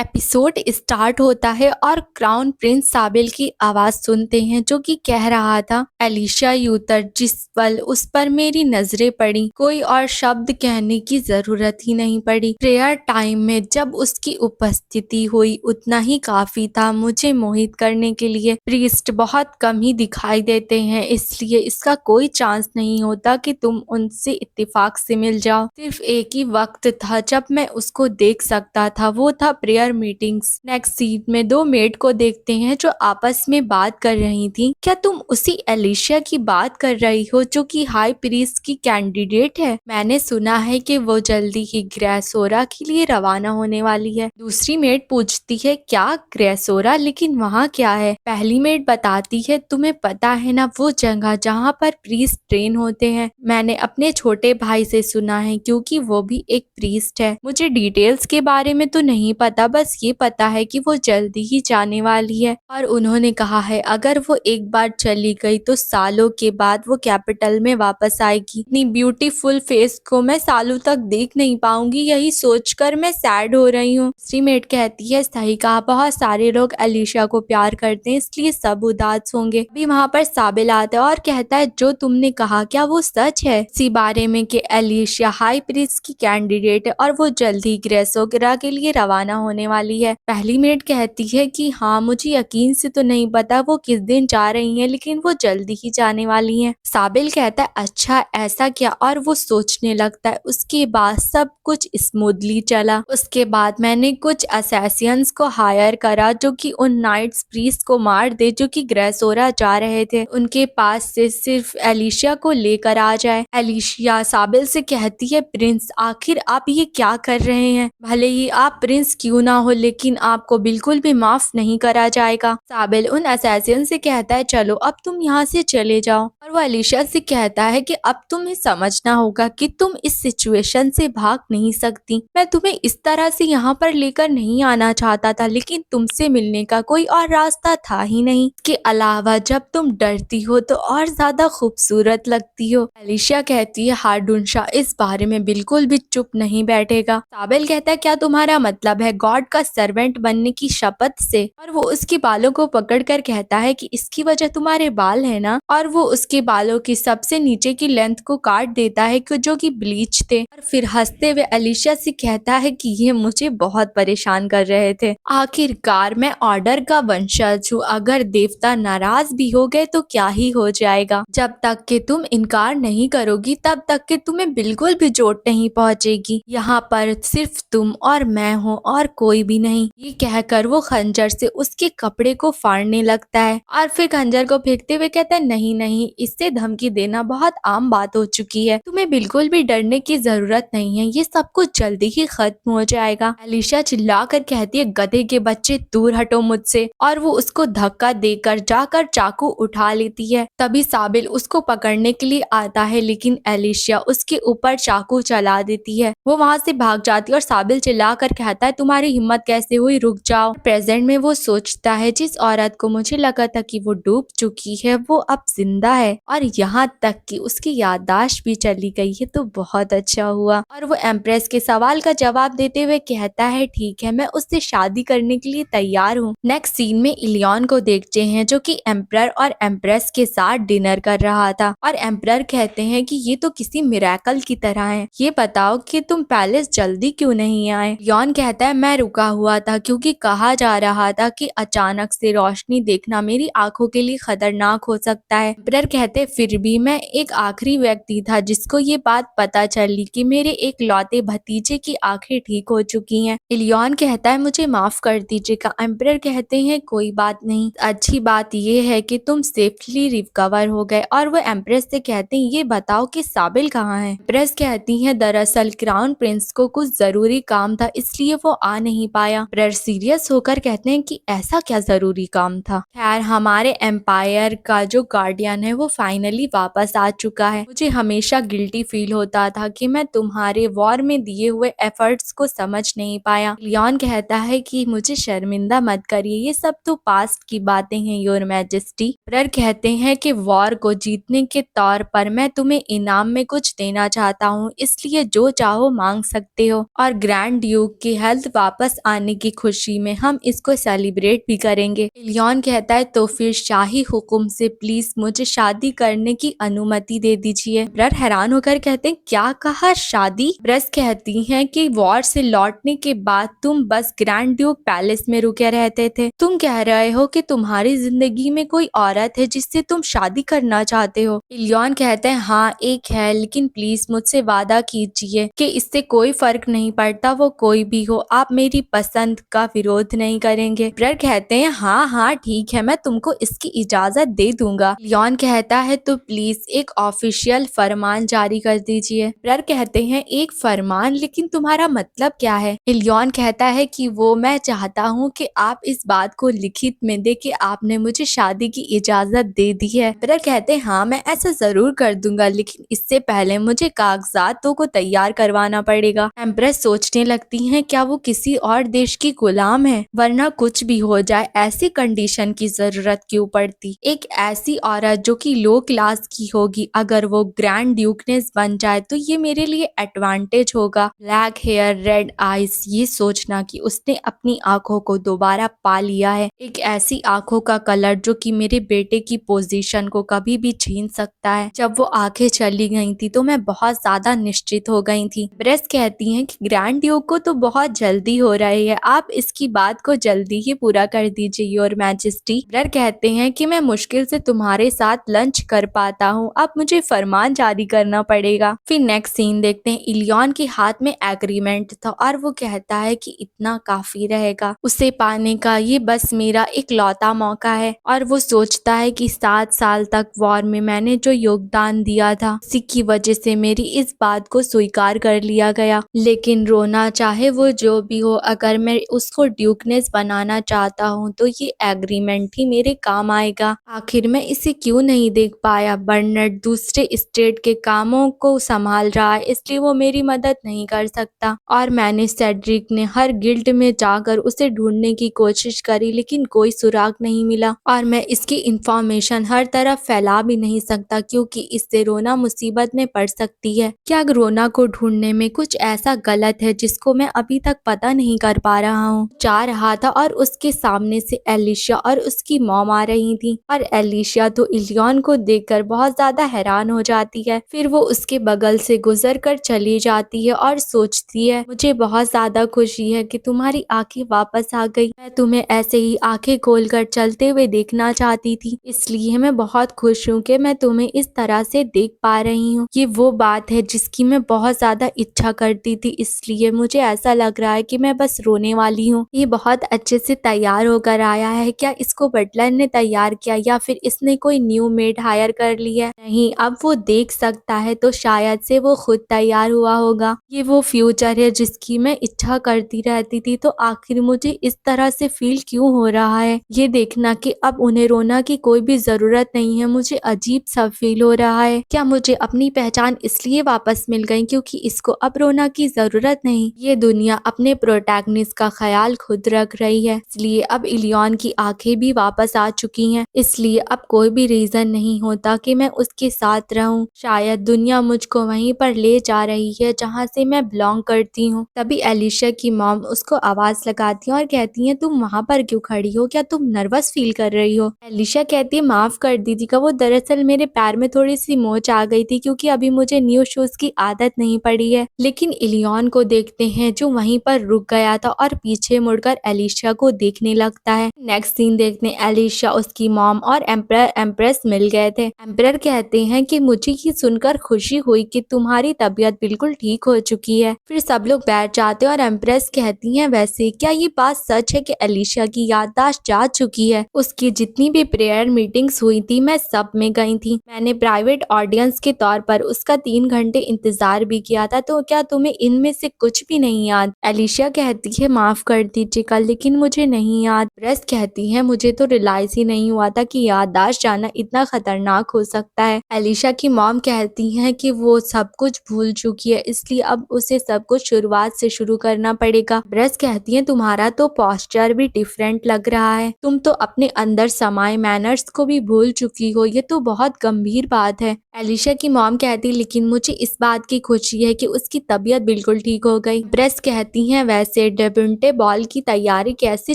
Episode start होता है और क्राउन प्रिंस साबिल की आवाज सुनते हैं जो कि कह रहा था, एलिशा यूतर, जिस पल उस पर मेरी नजरें पड़ी कोई और शब्द कहने की जरूरत ही नहीं पड़ी। प्रेयर टाइम में जब उसकी उपस्थिति हुई उतना ही काफी था मुझे मोहित करने के लिए। प्रीस्ट बहुत कम ही दिखाई देते हैं, इसलिए इसका कोई चांस नहीं होता कि तुम उनसे इत्तेफाक से मिल जाओ। सिर्फ एक ही वक्त था जब मैं उसको देख सकता था, वो था प्रेयर मीटिंग्स। नेक्स्ट सीट में दो मेड को देखते हैं जो आपस में बात कर रही थी। क्या तुम उसी एलिशिया की बात कर रही हो जो कि हाई प्रीस्ट की कैंडिडेट है? मैंने सुना है कि वो जल्दी ही ग्रेसोरा के लिए रवाना होने वाली है। दूसरी मेड पूछती है, क्या ग्रेसोरा? लेकिन वहाँ क्या है? पहली मेड बताती है, तुम्हें पता है ना वो जगह जहाँ पर प्रीस्ट ट्रेन होते हैं। मैंने अपने छोटे भाई से सुना है क्योंकि वो भी एक प्रीस्ट है। मुझे डिटेल्स के बारे में तो नहीं पता, बस ये पता है कि वो जल्दी ही जाने वाली है और उन्होंने कहा है अगर वो एक बार चली गई तो सालों के बाद वो कैपिटल में वापस आएगी। इतनी ब्यूटीफुल फेस को मैं सालों तक देख नहीं पाऊंगी, यही सोचकर मैं सैड हो रही हूँ। मेट कहती है, सही कहा, बहुत सारे लोग एलिशा को प्यार करते हैं इसलिए सब उदास होंगे। अभी वहाँ पर साबिल आता है और कहता है, जो तुमने कहा क्या वो सच है? इसी बारे में कि एलिशा हाई प्रीस्ट की कैंडिडेट है और वो जल्दी ग्रेसोरा के लिए रवाना होने वाली है। पहली मेट कहती है कि हाँ, मुझे यकीन से तो नहीं पता वो किस दिन जा रही है, लेकिन वो जल्दी ही जाने वाली है। साबिल कहता है, अच्छा ऐसा क्या? और वो सोचने लगता है। उसके बाद सब कुछ स्मूथली चला। उसके बाद मैंने कुछ असैसियंस को हायर करा जो कि उन नाइट्स प्रीस्ट को मार दे जो कि ग्रेसोरा जा रहे थे। उनके पास से सिर्फ एलिशिया को लेकर आ जाए। एलिशिया साबिल से कहती है, प्रिंस आखिर आप ये क्या कर रहे हैं? भले ही आप प्रिंस क्यों ना हो, लेकिन आपको बिल्कुल भी माफ नहीं करा जाएगा। साबिल उन असैसियन से कहता है, चलो अब तुम यहाँ से चले जाओ। और वो एलिशिया से कहता है कि अब तुम्हें समझना होगा कि तुम इस सिचुएशन से भाग नहीं सकती। मैं तुम्हें इस तरह से यहाँ पर लेकर नहीं आना चाहता था, लेकिन तुमसे मिलने का कोई और रास्ता था ही नहीं। इसके अलावा जब तुम डरती हो तो और ज्यादा खूबसूरत लगती हो। एलिशिया कहती है, हार्डुनशा इस बारे में बिल्कुल भी चुप नहीं बैठेगा। साबिल कहता है, क्या तुम्हारा मतलब है गॉड का सर्वेंट बनने की शपथ से? और वो उसके बालों को पकड़कर कहता है कि इसकी वजह तुम्हारे बाल है ना। और वो उसके बालों की सबसे नीचे की लेंथ को काट देता है जो कि ब्लीच थे। और फिर हंसते हुए एलिशिया से कहता है कि ये मुझे बहुत परेशान कर रहे थे। आखिरकार मैं ऑर्डर का वंशज हूँ, अगर देवता नाराज भी हो गए तो क्या ही हो जाएगा। जब तक कि तुम इनकार नहीं करोगी तब तक कि तुम्हें बिल्कुल भी चोट नहीं पहुंचेगी। यहाँ पर सिर्फ तुम और मैं हूँ और कोई भी नहीं। ये कहकर वो खंजर से उसके कपड़े को फाड़ने लगता है और फिर खंजर को फेंकते हुए कहता है, नहीं नहीं, इससे धमकी देना बहुत आम बात हो चुकी है। तुम्हें बिल्कुल भी डरने की जरूरत नहीं है, ये सब कुछ जल्दी ही खत्म हो जाएगा। एलिशा चिल्लाकर कहती है, गधे के बच्चे दूर हटो मुझसे। और वो उसको धक्का देकर जाकर चाकू उठा लेती है। तभी साबिल उसको पकड़ने के लिए आता है, लेकिन एलिशा उसके ऊपर चाकू चला देती है। वो वहाँ से भाग जाती है और साबिल चिल्लाकर कहता है, तुम्हारी हिम्मत कैसे हुई, रुक जाओ। प्रेजेंट में वो सोचता है, जिस औरत को मुझे लगा था कि वो डूब चुकी है वो अब जिंदा है और यहाँ तक कि उसकी याददाश्त भी चली गई है, तो बहुत अच्छा हुआ। और वो एम्प्रेस के सवाल का जवाब देते हुए कहता है, ठीक है, मैं उससे शादी करने के लिए तैयार हूँ। नेक्स्ट सीन में इलियन को देखते हैं जो कि एम्परर और एम्प्रेस के साथ डिनर कर रहा था। और एम्परर कहते हैं कि ये तो किसी मिरेकल की तरह है, ये बताओ कि तुम पैलेस जल्दी क्यों नहीं आए? इलियन कहता है, मैं रुका हुआ था क्योंकि कहा जा रहा था कि अचानक से रोशनी देखना मेरी आंखों के लिए खतरनाक हो सकता है। एम्परर कहते, फिर भी मैं एक आखिरी व्यक्ति था जिसको ये बात पता चली कि मेरे एक लौते भतीजे की आंखें ठीक हो चुकी हैं। इलियन कहता है, मुझे माफ कर दीजिएगा। एम्परर कहते हैं, कोई बात नहीं, अच्छी बात ये है कि तुम सेफली रिकवर हो गए। और वो एम्प्रेस से कहते हैं, ये बताओ कि साबिल कहाँ है? एम्प्रेस कहती है, दरअसल क्राउन प्रिंस को कुछ जरूरी काम था इसलिए वो आ नहीं पाया। एम्परर सीरियस होकर कहते हैं कि ऐसा क्या जरूरी काम था? खैर, हमारे एम्पायर का जो गार्डियन है वो फाइनली वापस आ चुका है। मुझे हमेशा गिल्टी फील होता था कि मैं तुम्हारे वॉर में दिए हुए एफर्ट्स को समझ नहीं पाया। लियोन कहता है कि मुझे शर्मिंदा मत करिए, ये सब तो पास्ट की बातें हैं योर मैजेस्टी। एम्परर कहते हैं कि वॉर को जीतने के तौर पर मैं तुम्हें इनाम में कुछ देना चाहता हूँ, इसलिए जो चाहो मांग सकते हो। और ग्रैंड ड्यूक की हेल्थ वापस वापस आने की खुशी में हम इसको सेलिब्रेट भी करेंगे। इलियन कहता है तो फिर शाही हुक्म से प्लीज मुझे शादी करने की अनुमति दे दीजिए। एम्परर हैरान होकर कहते हैं क्या कहा शादी? एम्प्रेस कहती हैं कि वॉर से लौटने के बाद तुम बस ग्रैंड ड्यूक पैलेस में रुके रहते थे। तुम कह रहे हो कि तुम्हारी जिंदगी में कोई औरत है जिससे तुम शादी करना चाहते हो? इलियन कहते हैं हाँ एक है, लेकिन प्लीज मुझसे वादा कीजिए कि इससे कोई फर्क नहीं पड़ता वो कोई भी हो, आप मेरी पसंद का विरोध नहीं करेंगे। एम्परर कहते हैं हाँ हाँ ठीक है, मैं तुमको इसकी इजाजत दे दूंगा। इलियन कहता है तो प्लीज एक ऑफिशियल फरमान जारी कर दीजिए। एम्परर कहते हैं एक फरमान, लेकिन तुम्हारा मतलब क्या है? इलियन कहता है कि वो मैं चाहता हूँ कि आप इस बात को लिखित में दे कि आपने मुझे शादी की इजाजत दे दी है। एम्परर कहते हैं हाँ मैं ऐसा जरूर कर दूंगा, लेकिन इससे पहले मुझे कागजातों को तैयार करवाना पड़ेगा। एम्प्रेस सोचने लगती हैं क्या वो किसी और देश की गुलाम है? वरना कुछ भी हो जाए ऐसी कंडीशन की जरूरत क्यों पड़ती? एक ऐसी औरत जो कि लो क्लास की होगी, अगर वो ग्रैंड ड्यूकनेस बन जाए तो ये मेरे लिए एडवांटेज होगा। ब्लैक हेयर रेड आईज, ये सोचना कि उसने अपनी आंखों को दोबारा पा लिया है। एक ऐसी आंखों का कलर जो कि मेरे बेटे की पोजीशन को कभी भी छीन सकता है। जब वो आंखें चली गई थी तो मैं बहुत ज्यादा निश्चित हो गई थी। ब्रेस कहती हैं कि ग्रैंड ड्यूक को तो बहुत जल्दी हो रही है, आप इसकी बात को जल्दी ही पूरा कर दीजिए योर मैजेस्टी। ब्रर कहते हैं कि मैं मुश्किल से तुम्हारे साथ लंच कर पाता हूँ, अब मुझे फरमान जारी करना पड़ेगा। फिर नेक्स्ट सीन देखते हैं, इलियन के हाथ में एग्रीमेंट था और वो कहता है कि इतना काफी रहेगा, उसे पाने का ये बस मेरा एक लौता मौका है। और वो सोचता है कि 7 साल तक वॉर में मैंने जो योगदान दिया था उसी की वजह से मेरी इस बात को स्वीकार कर लिया गया। लेकिन रोना चाहे वो जो भी हो, अगर मैं उसको ड्यूकनेस बनाना चाहता हूँ तो ये एग्रीमेंट ही मेरे काम आएगा। आखिर मैं इसे क्यों नहीं देख पाया? बर्नर्ड दूसरे स्टेट के कामों को संभाल रहा है, इसलिए वो मेरी मदद नहीं कर सकता। और मैंने सेड्रिक ने हर गिल्ड में जाकर उसे ढूंढने की कोशिश करी, लेकिन कोई सुराग नहीं मिला। और मैं इसकी इंफॉर्मेशन हर तरफ फैला भी नहीं सकता क्योंकि इससे रोना मुसीबत में पड़ सकती है। क्या रोना को ढूंढने में कुछ ऐसा गलत है जिसको मैं अभी तक पता नहीं कर पा रहा हूँ? जा रहा था और उसके सामने से एलिशिया और उसकी मॉम आ रही थी। और एलिशिया तो इलियन को देखकर बहुत ज्यादा हैरान हो जाती है। फिर वो उसके बगल से गुजर कर चली जाती है और सोचती है मुझे बहुत ज्यादा खुशी है कि तुम्हारी आंखें वापस आ गई। मैं तुम्हें ऐसे ही आंखें खोलकर चलते हुए देखना चाहती थी, इसलिए मैं बहुत खुश हूँ कि मैं तुम्हें इस तरह से देख पा रही हूँ। ये वो बात है जिसकी मैं बहुत ज्यादा इच्छा करती थी, इसलिए मुझे ऐसा लग रहा है कि मैं बस रोने वाली हूँ। ये बहुत अच्छे से तैयार होकर आया है, क्या इसको बटलर ने तैयार किया या फिर इसने कोई न्यू मेड हायर कर ली है? नहीं, अब वो देख सकता है तो शायद से वो खुद तैयार हुआ होगा। ये वो फ्यूचर है जिसकी मैं इच्छा करती रहती थी, तो आखिर मुझे इस तरह से फील क्यों हो रहा है? ये देखना कि अब उन्हें रोना की कोई भी जरूरत नहीं है, मुझे अजीब सा फील हो रहा है। क्या मुझे अपनी पहचान इसलिए वापस मिल गई क्योंकि इसको अब रोना की जरूरत नहीं? ये दुनिया अपने प्रोटैगनिस्ट का ख्याल खुद रख रही है, इसलिए अब इलियन की आंखें भी वापस आ चुकी हैं। इसलिए अब कोई भी रीजन नहीं होता कि मैं उसके साथ रहूं। शायद दुनिया मुझको वहीं पर ले जा रही है जहां से मैं बिलोंग करती हूँ। तभी एलिशिया की मॉम उसको आवाज लगाती है और कहती है तुम वहाँ पर क्यों खड़ी हो? क्या तुम नर्वस फील कर रही हो? एलिशिया कहती है माफ कर दीजिएगा, वो दरअसल मेरे पैर में थोड़ी सी मोच आ गई थी क्योंकि अभी मुझे न्यू शूज की आदत नहीं पड़ी है। लेकिन इलियन को देखते हैं जो वहीं पर रुक गया था और पीछे मुड़कर एलिशिया को देखने लगता है। नेक्स्ट सीन देखते हैं, एलिशिया, उसकी मॉम और एम्परर एम्प्रेस मिल गए थे। एम्परर कहते हैं कि मुझे ये सुनकर खुशी हुई कि तुम्हारी तबीयत बिल्कुल ठीक हो चुकी है। फिर सब लोग बैठ जाते हैं और एम्प्रेस कहती हैं वैसे क्या ये बात सच है कि एलिशिया की याददाश्त जा चुकी है? उसकी जितनी भी प्रेयर मीटिंग्स हुई थी मैं सब में गई थी, मैंने प्राइवेट ऑडियंस के तौर पर उसका 3 घंटे इंतजार भी किया था, तो क्या तुम्हें इनमें से कुछ भी नहीं याद? एलिशिया कहती है माफ कर दीजिएगा लेकिन मुझे नहीं याद। ब्रेस कहती है मुझे तो रियलाइज ही नहीं हुआ था कि याददाश्त जाना इतना खतरनाक हो सकता है। एलिशिया की मॉम कहती है कि वो सब कुछ भूल चुकी है, इसलिए अब उसे सब कुछ शुरुआत से शुरू करना पड़ेगा। ब्रेस कहती है तुम्हारा तो पोस्चर भी डिफरेंट लग रहा है, तुम तो अपने अंदर समाये मैनर्स को भी भूल चुकी हो, ये तो बहुत गंभीर बात है। एलिशिया की मॉम कहती लेकिन मुझे इस बात की खुशी है कि उसकी तबीयत बिल्कुल ठीक हो गई। ब्रेस कहती हैं वैसे वैसे डेबिंटे बॉल की तैयारी कैसे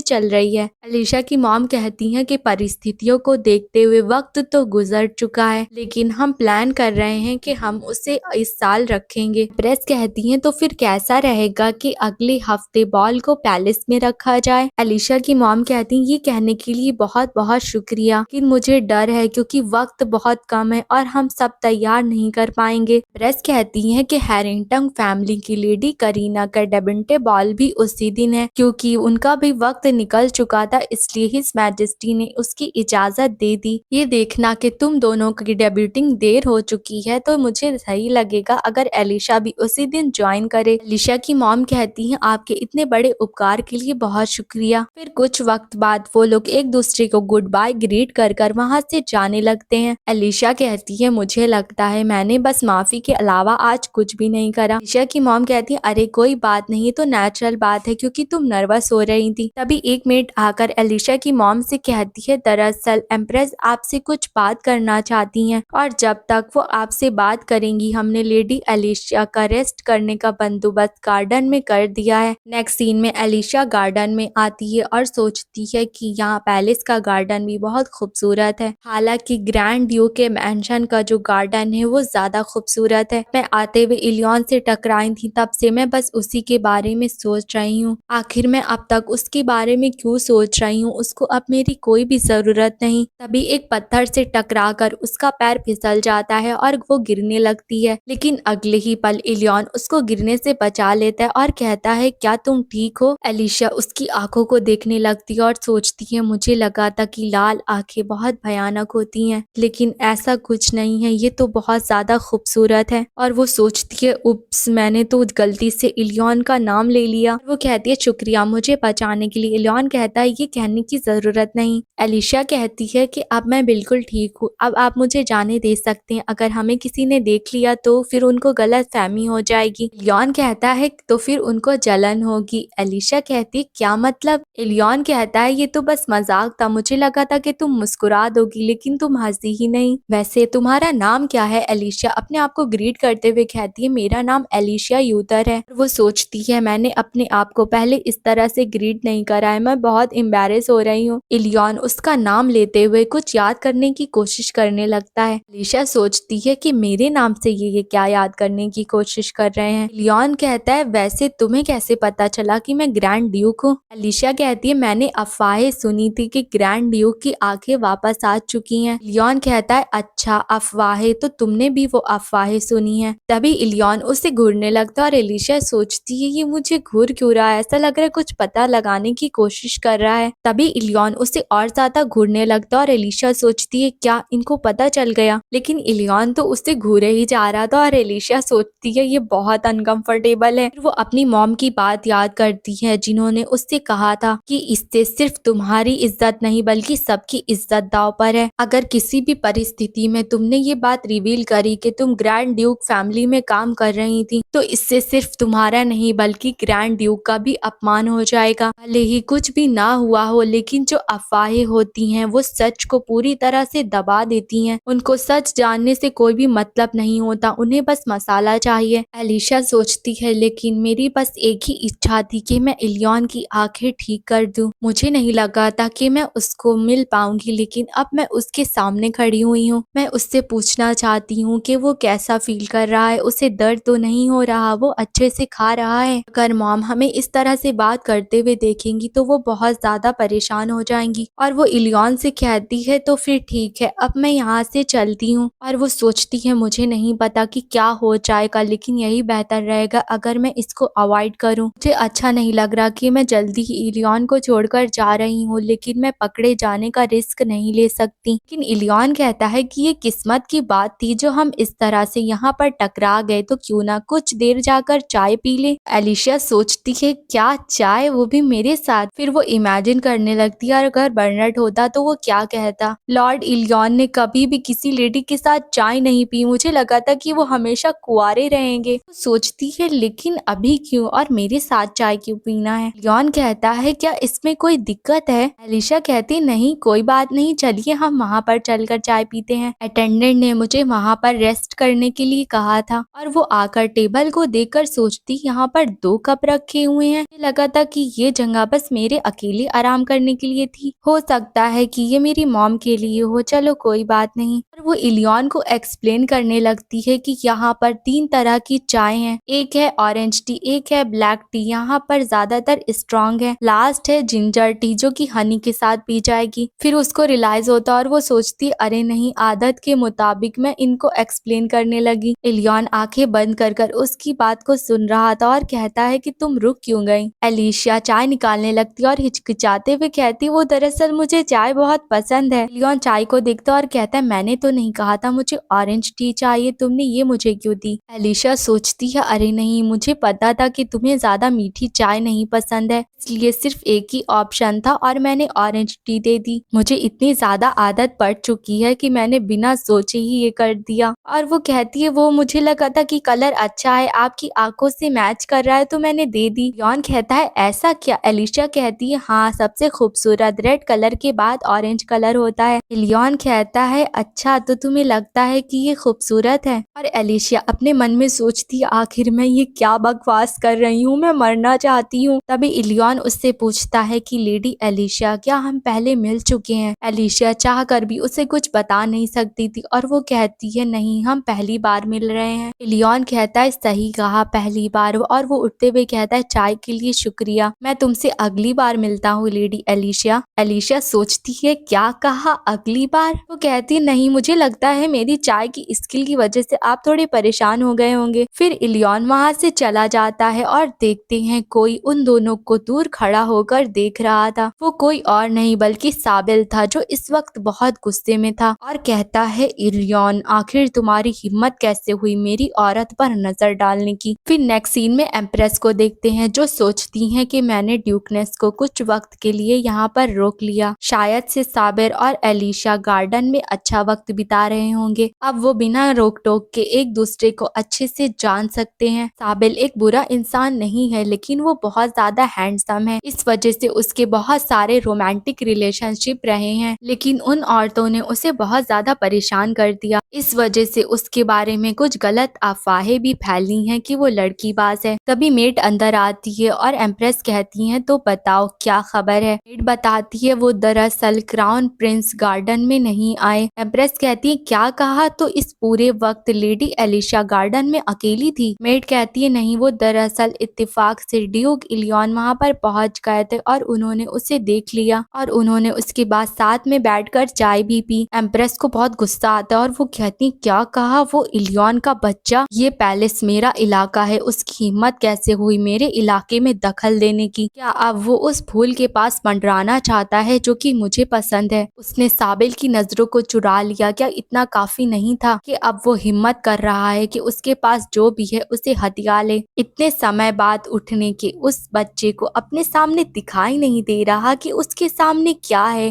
चल रही है? अलीशा की मॉम कहती हैं कि परिस्थितियों को देखते हुए वक्त तो गुजर चुका है, लेकिन हम प्लान कर रहे हैं कि हम उसे इस साल रखेंगे। प्रेस कहती है तो फिर कैसा रहेगा कि अगले हफ्ते बॉल को पैलेस में रखा जाए? अलीशा की मॉम कहती ये कहने के लिए बहुत बहुत शुक्रिया, लेकिन मुझे डर है क्योंकि वक्त बहुत कम है और हम सब तैयार नहीं कर पाएंगे। प्रेस कहती है कि हैरिंगटन फैमिली की लेडी करीना का डेबिंटे बॉल भी उसी दिन है, क्योंकि उनका भी वक्त निकल चुका था, इसलिए हिज मैजेस्टी ने उसकी इजाजत दे दी। ये देखना कि तुम दोनों की डेब्यूटिंग देर हो चुकी है तो मुझे सही लगेगा अगर एलिशा भी उसी दिन ज्वाइन करे। एलिशा की मॉम कहती है आपके इतने बड़े उपकार के लिए बहुत शुक्रिया। फिर कुछ वक्त बाद वो लोग एक दूसरे को गुड बाय ग्रीट कर कर वहाँ से जाने लगते हैं। एलिशा कहती है मुझे लगता है मैंने बस माफी के अलावा आज कुछ भी नहीं करा। एलिशा की मॉम कहती है अरे कोई बात नहीं, तो नेचुरल बात है क्योंकि तुम नर्वस हो रही थी। तभी एक मेड आकर एलिशा की मॉम से कहती है दरअसल एम्प्रेस आपसे कुछ बात करना चाहती हैं और जब तक वो आपसे बात करेंगी हमने लेडी एलिशा का रेस्ट करने का बंदोबस्त गार्डन में कर दिया है। नेक्स्ट सीन में एलिशा गार्डन में आती है और सोचती है कि यहाँ पैलेस का गार्डन भी बहुत खूबसूरत है, हालांकि ग्रैंड ड्यूक के मैंशन का जो गार्डन है वो ज्यादा खूबसूरत है। मैं आते हुए इलियन से टकराई थी, तब से मैं बस उसी के बारे में सोच रही हूँ। आखिर मैं अब तक उसके बारे में क्यों सोच रही हूँ, उसको अब मेरी कोई भी जरूरत नहीं। तभी एक पत्थर से टकराकर उसका पैर फिसल जाता है और वो गिरने लगती है, लेकिन अगले ही पल इलियन उसको गिरने से बचा लेता है और कहता है क्या तुम ठीक हो? एलिशा उसकी आंखों को देखने लगती है और सोचती है मुझे लगा था कि लाल आंखें बहुत भयानक होती हैं, लेकिन ऐसा कुछ नहीं है, ये तो बहुत ज्यादा खूबसूरत है। और वो सोचती है उप्स मैंने तो गलती से इलियन का नाम ले लिया। वो कहती है शुक्रिया मुझे बचाने के लिए। इलियन कहता है ये कहने की जरूरत नहीं। एलिशा कहती है कि अब मैं बिल्कुल ठीक हूँ, अब आप मुझे जाने दे सकते हैं, अगर हमें किसी ने देख लिया तो फिर उनको गलत फहमी हो जाएगी। इलियन कहता है तो फिर उनको जलन होगी। एलिशा कहती है क्या मतलब? इलियन कहता है ये तो बस मजाक था, मुझे लगा था कि तुम मुस्कुरा दोगी लेकिन तुम हंसी ही नहीं। वैसे तुम्हारा नाम क्या है? एलिशा अपने आप को ग्रीट करते हुए कहती है मेरा नाम एलिशा यूतर है। वो सोचती है मैंने अपने आप को पहले इस तरह से ग्रीट नहीं करा है, मैं बहुत एम्बैरेस हो रही हूँ। इलियन उसका नाम लेते हुए कुछ याद करने की कोशिश करने लगता है। एलिशा सोचती है कि मेरे नाम से ये क्या याद करने की कोशिश कर रहे हैं। इलियन कहता है वैसे तुम्हें कैसे पता चला कि मैं ग्रैंड ड्यूक हूँ? एलिशा कहती है मैंने अफवाहें सुनी थी कि ग्रैंड ड्यूक की आंखें वापस आ चुकी हैं। इलियन कहता है अच्छा अफवाहें, तो तुमने भी वो अफवाहें सुनी है? तभी इलियन उसे घूरने लगता है और एलिशा सोचती है ये मुझे घूर क्यों रहा है, ऐसा लग रहा है कुछ पता लगाने की कोशिश कर रहा है। तभी इलियन उसे और ज्यादा घूरने लगता है और एलिशा सोचती है क्या इनको पता चल गया, लेकिन इलियन तो उसे घूरे ही जा रहा था और एलिशा सोचती है ये बहुत अनकंफर्टेबल है। वो अपनी मॉम की बात याद करती है जिन्होंने उससे कहा था कि इससे सिर्फ तुम्हारी इज्जत नहीं बल्कि सबकी इज्जत दांव पर है। अगर किसी भी परिस्थिति में तुमने ये बात रिवील करी कि तुम ग्रैंड ड्यूक फैमिली में काम कर रही थी तो इससे सिर्फ तुम्हारा नहीं बल्कि ग्रैंड ड्यूक का भी अपमान हो जाएगा। भले ही कुछ भी ना हुआ हो, लेकिन जो अफवाहें होती हैं वो सच को पूरी तरह से दबा देती हैं। उनको सच जानने से कोई भी मतलब नहीं होता, उन्हें बस मसाला चाहिए। एलिशा सोचती है लेकिन मेरी बस एक ही इच्छा थी कि मैं इलियन की आंखें ठीक कर दूं। मुझे नहीं लगा था कि मैं उसको मिल पाऊंगी, लेकिन अब मैं उसके सामने खड़ी हुई हूँ। मैं उससे पूछना चाहती हूँ कि वो कैसा फील कर रहा है, उसे दर्द तो नहीं हो रहा, वो अच्छे से खा रहा है। अगर मॉम हमें इस तरह से बात करते हुए देखेंगी तो वो बहुत ज्यादा परेशान हो जाएंगी। और वो इलियन से कहती है तो फिर ठीक है अब मैं यहाँ से चलती हूँ। और वो सोचती है मुझे नहीं पता कि क्या हो जाएगा, लेकिन यही बेहतर रहेगा अगर मैं इसको अवॉइड करूँ। मुझे अच्छा नहीं लग रहा कि मैं जल्दी ही इलियन को छोड़कर जा रही हूँ, लेकिन मैं पकड़े जाने का रिस्क नहीं ले सकती। लेकिन इलियन कहता है कि ये किस्मत की बात थी जो हम इस तरह से यहाँ पर टकरा गए, तो क्यों ना कुछ देर जाकर चाय पी ले। एलिशा सोचती है क्या चाय, वो भी मेरे साथ? फिर वो इमेजिन करने लगती है और अगर बर्नर्ड होता तो वो क्या कहता। लॉर्ड इलियन ने कभी भी किसी लेडी के साथ चाय नहीं पी, मुझे लगा था कि वो हमेशा कुंवारे रहेंगे। तो सोचती है लेकिन अभी क्यों और मेरे साथ चाय क्यों पीना है। इलियन कहता है क्या इसमें कोई दिक्कत है? एलिशा कहती नहीं कोई बात नहीं, चलिए हम वहाँ पर चलकर चाय पीते हैं। अटेंडेंट ने मुझे वहाँ पर रेस्ट करने के लिए कहा था। और वो आकर टेबल को देखकर सोचती यहाँ पर 2 कप रख रखे हुए हैं। मुझे लगा था कि ये जगह बस मेरे अकेले आराम करने के लिए थी। हो सकता है कि ये मेरी मॉम के लिए हो, चलो कोई बात नहीं। और वो इलियॉन को एक्सप्लेन करने लगती है कि यहाँ पर 3 तरह की चाय है, एक है ऑरेंज टी, एक है ब्लैक टी, यहाँ पर ज्यादातर स्ट्रॉन्ग है, लास्ट है जिंजर टी जो कि हनी के साथ पी जाएगी। फिर उसको रियलाइज होता और वो सोचती अरे नहीं, आदत के मुताबिक मैं इनको एक्सप्लेन करने लगी। इलियॉन आंखें बंद कर उसकी बात को सुन रहा था और कहता है कि तुम रुक क्यों गई। एलिशिया चाय निकालने लगती और हिचकिचाते हुए कहती वो दरअसल मुझे चाय बहुत पसंद है। इलियॉन चाय को देखता और कहता है मैंने तो नहीं कहा था मुझे ऑरेंज टी चाहिए, तुमने ये मुझे क्यों दी। एलिशिया सोचती है अरे नहीं, मुझे पता था कि तुम्हें ज्यादा मीठी चाय नहीं पसंद है, इसलिए सिर्फ एक ही ऑप्शन था और मैंने ऑरेंज टी दे दी। मुझे इतनी ज्यादा आदत पड़ चुकी है कि मैंने बिना सोचे ही ये कर दिया। और वो कहती है वो मुझे लगा था कि कलर अच्छा है, आपकी आंखों से मैच कर रहा है तो मैंने दे दी। यॉन कहता है ऐसा क्या। एलिशिया कहती है हाँ, सबसे खूबसूरत रेड कलर के बाद ऑरेंज कलर होता है। इलियॉन कहता है अच्छा, तो तुम्हें लगता है कि ये खूबसूरत है। और एलिशिया अपने मन में सोचती है आखिर मैं ये क्या बकवास कर रही हूँ, मैं मरना चाहती हूँ। तभी इलियॉन उससे पूछता है कि लेडी एलिशिया, क्या हम पहले मिल चुके हैं। एलिशिया चाह कर भी उसे कुछ बता नहीं सकती थी और वो कहती है नहीं, हम पहली बार मिल रहे हैं। इलियॉन कहता है सही कहा, पहली बार। और वो उठते हुए कहता है चाय के लिए शुक्रिया, मैं तुमसे अगली बार मिलता हूँ लेडी एलिशिया। एलिशिया सोचती है क्या कहा अगली बार। वो कहती नहीं, मुझे लगता है मेरी चाय की स्किल की वजह से आप थोड़े परेशान हो गए होंगे। फिर इलियॉन वहाँ से चला जाता है और देखते हैं कोई उन दोनों को दूर खड़ा होकर देख रहा था। वो कोई और नहीं बल्कि साबिल था जो इस वक्त बहुत गुस्से में था और कहता है इलियॉन, आखिर तुम्हारी हिम्मत कैसे हुई मेरी औरत पर नजर डालने की। फिर नेक्स्ट सीन में एम्प्रेस को देखते हैं जो सोचती हैं कि मैंने ड्यूकनेस को कुछ वक्त के लिए यहाँ पर रोक लिया, शायद से साबिर और एलिशा गार्डन में अच्छा वक्त बिता रहे होंगे। अब वो बिना रोक टोक के एक दूसरे को अच्छे से जान सकते हैं। साबिल एक बुरा इंसान नहीं है लेकिन वो बहुत ज्यादा हैंडसम है, इस वजह से उसके बहुत सारे रोमांटिक रिलेशनशिप रहे हैं, लेकिन उन औरतों ने उसे बहुत ज्यादा परेशान कर दिया। इस वजह से उसके बारे में कुछ गलत अफवाहें भी फैली हैं कि वो लड़कीबाज है। तभी मेड अंदर आती है और एम्प्रेस कहती हैं तो बताओ क्या खबर है। मेड बताती है वो दरअसल क्राउन प्रिंस गार्डन में नहीं आए। एम्प्रेस कहती है क्या कहा, तो इस पूरे वक्त लेडी एलिशा गार्डन में अकेली थी। मेड कहती है नहीं, वो दरअसल इत्तेफाक से ड्यूक इलियॉन वहाँ पर पहुँच गए थे और उन्होंने उसे देख लिया और उन्होंने उसके बाद साथ में बैठकर चाय भी पी। एम्प्रेस को बहुत गुस्सा आता है और वो कहती क्या कहा, वो इलियॉन का बच्चा, ये पैलेस मेरा इलाका है, उसकी हिम्मत कैसे हुई मेरे इलाके में दखल देने की। क्या अब वो उस फूल के पास मंडराना चाहता है जो कि मुझे पसंद है। उसने साबिल की नजरों को चुरा लिया, क्या इतना काफी नहीं था कि अब वो हिम्मत कर रहा है कि उसके पास जो भी है उसे हथिया ले। इतने समय बाद उठने के उस बच्चे को अपने सामने दिखाई नहीं दे रहा कि उसके सामने क्या है।